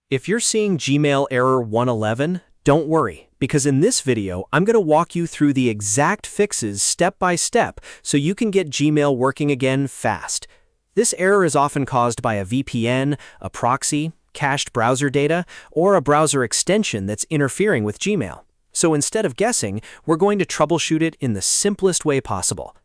If you're seeing Gmail error 111, don't worry, because in this video, I'm going to walk you through the exact fixes step by step so you can get Gmail working again fast. This error is often caused by a VPN, a proxy, cached browser data, or a browser extension that's interfering with Gmail. So instead of guessing, we're going to troubleshoot it in the simplest way possible.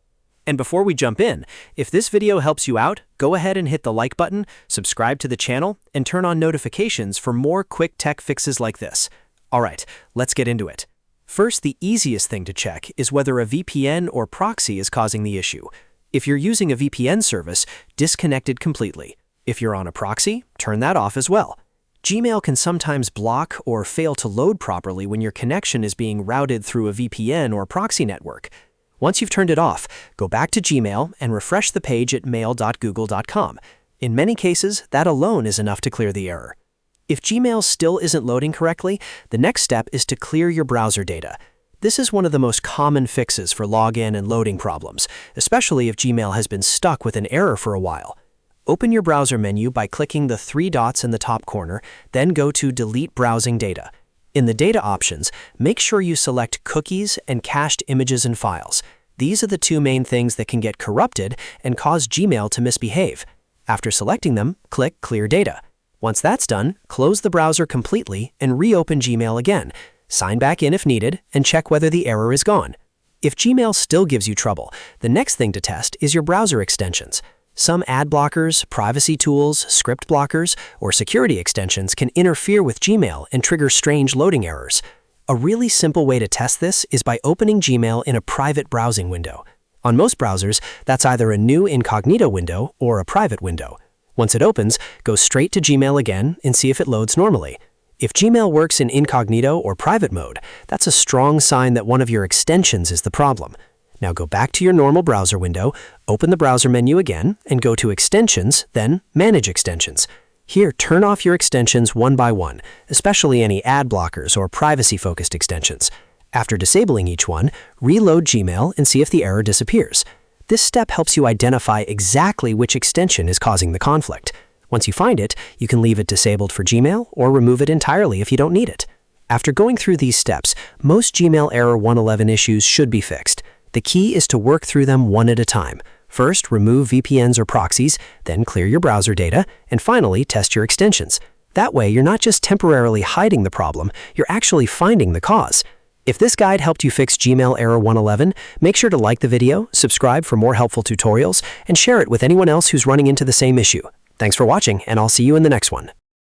And before we jump in, if this video helps you out, go ahead and hit the like button, subscribe to the channel, and turn on notifications for more quick tech fixes like this. Alright, let's get into it. First, the easiest thing to check is whether a VPN or proxy is causing the issue. If you're using a VPN service, disconnect it completely. If you're on a proxy, turn that off as well. Gmail can sometimes block or fail to load properly when your connection is being routed through a VPN or proxy network. Once you've turned it off, go back to Gmail and refresh the page at mail.google.com. In many cases, that alone is enough to clear the error. If Gmail still isn't loading correctly, the next step is to clear your browser data. This is one of the most common fixes for login and loading problems, especially if Gmail has been stuck with an error for a while. Open your browser menu by clicking the three dots in the top corner, then go to Delete Browsing Data. In the data options, make sure you select cookies and cached images and files. These are the two main things that can get corrupted and cause Gmail to misbehave. After selecting them, click Clear Data. Once that's done, close the browser completely and reopen Gmail again. Sign back in if needed and check whether the error is gone. If Gmail still gives you trouble, the next thing to test is your browser extensions. Some ad blockers, privacy tools, script blockers, or security extensions can interfere with Gmail and trigger strange loading errors. A really simple way to test this is by opening Gmail in a private browsing window. On most browsers, that's either a new Incognito window or a private window. Once it opens, go straight to Gmail again and see if it loads normally. If Gmail works in Incognito or private mode, that's a strong sign that one of your extensions is the problem. Now go back to your normal browser window, open the browser menu again, and go to Extensions, then Manage Extensions. Here, turn off your extensions one by one, especially any ad blockers or privacy-focused extensions. After disabling each one, reload Gmail and see if the error disappears. This step helps you identify exactly which extension is causing the conflict. Once you find it, you can leave it disabled for Gmail or remove it entirely if you don't need it. After going through these steps, most Gmail error 111 issues should be fixed. The key is to work through them one at a time. First, remove VPNs or proxies, then clear your browser data, and finally, test your extensions. That way, you're not just temporarily hiding the problem, you're actually finding the cause. If this guide helped you fix Gmail error 111, make sure to like the video, subscribe for more helpful tutorials, and share it with anyone else who's running into the same issue. Thanks for watching, and I'll see you in the next one.